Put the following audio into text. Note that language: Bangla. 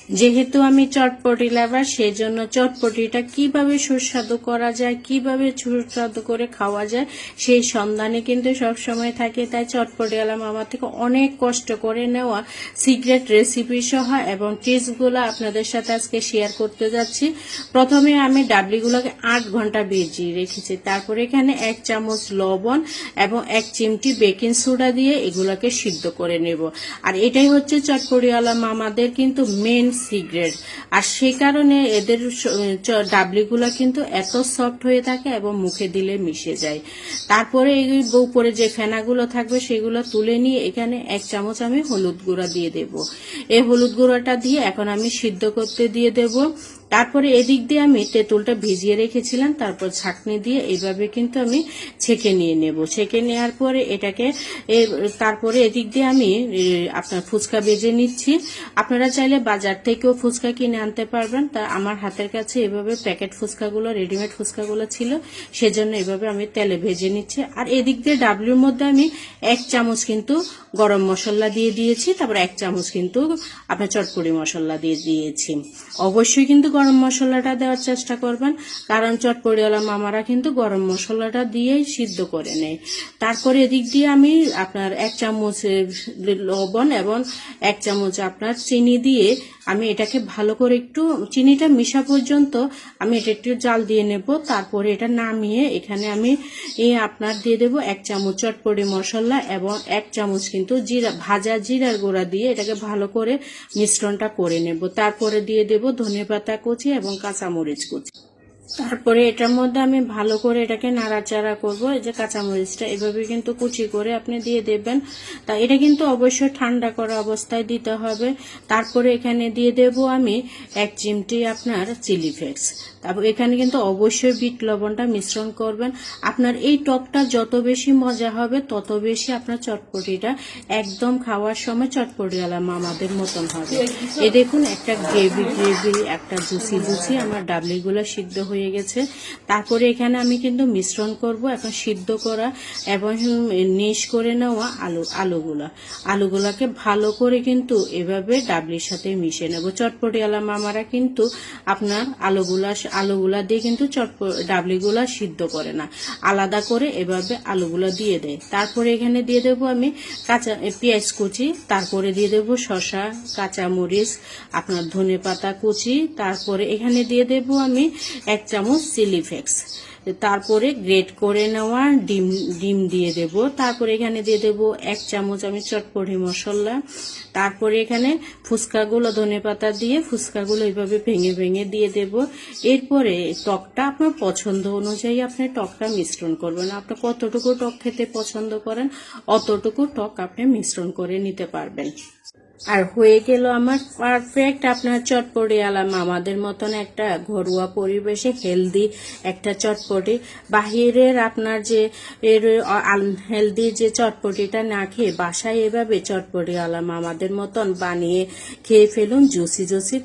যেহেতু আমি চটপটি লাভার, সেজন্য চটপটিটা কিভাবে সুস্বাদু করা যায়, কিভাবে সুস্বাদু করে খাওয়া যায় সেই সন্ধানে কিন্তু সব সময় থাকে। তাই চটপটিওয়ালা মামা থেকে অনেক কষ্ট করে নেওয়া সিক্রেট রেসিপি সহ এবং টিপসগুলো আপনাদের সাথে আজকে শেয়ার করতে যাচ্ছি। প্রথমে আমি ডাবলিগুলোকে 8 ঘন্টা ভিজিয়ে রেখেছি। তারপরে এখানে 1 চামচ লবণ এবং 1 চিমটি বেকিং সোডা দিয়ে এগুলোকে সিদ্ধ করে নেব। আর এটাই হচ্ছে চটপটিওয়ালা মামাদের কিন্তু মেন সিক্রেট। আর সেই কারণে এদের ডাবলিগুলো কিন্তু এত সফট হয়ে থাকে এবং মুখে দিলে মিশে যায়। তারপরে এই উপরে যে ফেনাগুলো থাকবে সেগুলো তুলে নিয়ে এখানে 1 চামচ আমি হলুদ গুঁড়া দিয়ে দেব। এই হলুদ গুঁড়াটা দিয়ে এখন আমি সিদ্ধ করতে দিয়ে দেব। তারপরে এদিক দিয়ে আমি তেঁতুলটা ভিজিয়ে রেখেছিলাম, তারপর ছাঁকনি দিয়ে এইভাবে কিন্তু আমি ছেঁকে নিয়ে নেব। ছেঁকে নেওয়ার পরে এটাকে তারপরে এদিক দিয়ে আমি আপনার ফুচকা ভেজে নিচ্ছি। আপনারা চাইলে বাজার থেকেও ফুচকা কিনে আনতে পারবেন। তা আমার হাতের কাছে এভাবে প্যাকেট ফুচকাগুলো, রেডিমেড ফুচকাগুলো ছিল, সেজন্য এভাবে আমি তেলে ভেজে নিচ্ছি। আর এদিক দিয়ে ডাবলির মধ্যে আমি 1 চামচ কিন্তু গরম মশলা দিয়ে দিয়েছি, তারপর 1 চামচ কিন্তু আপনার চটপটি মশলা দিয়ে দিয়েছি। অবশ্যই কিন্তু গরম মশলাটা দেওয়ার চেষ্টা করবেন, কারণ চটপটিওয়ালা মামারা কিন্তু গরম মশলাটা দিয়েই সিদ্ধ করে নেয়। তারপরে এদিক দিয়ে আমি আপনার 1 চামচ লবণ এবং 1 চামচ আপনার চিনি দিয়ে আমি এটাকে ভালো করে একটু চিনিটা মিশা পর্যন্ত আমি এটা একটু জাল দিয়ে নেব। তারপরে এটা নামিয়ে এখানে আমি আপনার দিয়ে দেব 1 চামচ চটপটি মশলা এবং 1 চামচ কিন্তু ভাজা জিরার গুঁড়া দিয়ে এটাকে ভালো করে মিশ্রণটা করে নেব। তারপরে দিয়ে দেব ধনেপাতা কুচি এবং কাঁচামরিচ কুচি। তারপরে এটার মধ্যে আমি ভালো করে এটাকে নাড়াচাড়া করব। এই যে কাঁচামরিচটা এভাবে কিন্তু কুচি করে আপনি দিয়ে দেবেন। তা এটা কিন্তু অবশ্যই ঠান্ডা করা অবস্থায় দিতে হবে। তারপরে এখানে দিয়ে দেব আমি 1 চিমটি আপনার চিলি ফ্লেক্স। তারপর এখানে কিন্তু অবশ্যই বিট লবণটা মিশ্রণ করবেন। আপনার এই টকটা যত বেশি মজা হবে তত বেশি আপনার চটপটিটা একদম খাওয়ার সময় চটপটিওয়ালা মামাদের মতন হবে। এই দেখুন একটা গ্রেভি একটা জুসি আমার ডাবলিগুলো সিদ্ধ হয়ে গেছে। তারপরে এখানে আমি কিন্তু মিশ্রণ করব এখন সিদ্ধ করা এবং নিশ করে নেওয়া আলুগুলাকে ভালো করে কিন্তু এভাবে ডাবলির সাথে মিশিয়ে নেব। চটপটিওয়ালা মামারা কিন্তু আপনার আলুগুলা দিয়ে কিন্তু ডাবলিগুলা সিদ্ধ করে না, আলাদা করে এভাবে আলুগুলা দিয়ে দেয়। তারপরে এখানে দিয়ে দেব আমি পেঁয়াজ কুচি, তারপরে দিয়ে দেব শসা, কাঁচামরিচ, আপনার ধনেপাতা কুচি, তারপরে এখানে দিয়ে দেব আমি 1 চামচ চিলি ফ্লেক্স, তারপরে গ্রেট করে নেওয়া ডিম দিয়ে দেব। তারপরে এখানে দিয়ে দেব 1 চামচ আমি চটপটি মশলা। তারপরে এখানে ফুচকাগুলো ধনেপাতা দিয়ে ফুচকাগুলো এইভাবে ভেঙে ভেঙে দিয়ে দেব। এরপরে টকটা আপনার পছন্দ অনুযায়ী আপনি টকটা মিশ্রণ করবেন। আপনি কতটুকু টক খেতে পছন্দ করেন অতটুকু টক আপনি মিশ্রণ করে নিতে পারবেন। আর হয়ে গেল আমার পারফেক্ট আপনার চটপটিওয়ালা মামাদের মতন একটা ঘরোয়া পরিবেশে হেলদি একটা চটপটি। বাহিরের আপনার যে আনহেলদি যে চটপটিটা না খেয়ে বাসায় এভাবে চটপটিওয়ালা মামাদের মতন বানিয়ে খেয়ে ফেলুন। জুসি